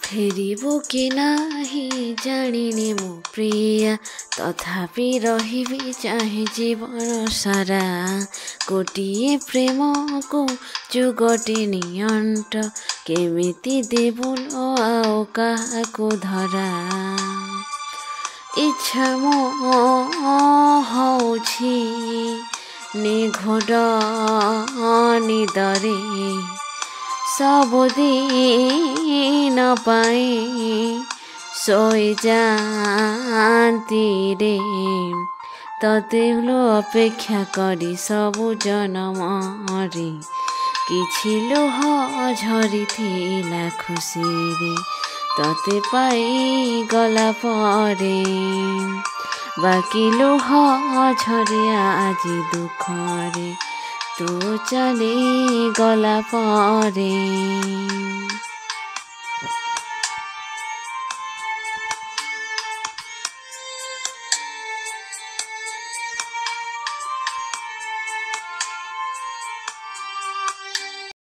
फेरिबो कि नाही जानिने मो प्रिया तथापि रहिबी चाहे जीवन सारा गोटिए प्रेमको जुगटे नियन्ट केमिति देबुलो आओ काहाको धरा इच्छा मो हौछि निघोड निदरे सबुदिन पाई सोई जाती रे ततेलो अपेक्षा करी सबु जनमरे किछि लुह झरिथिला खुसीरे तते पाई गला परे बाकी लुह झरे आजि दुखरे तू चली गला परे।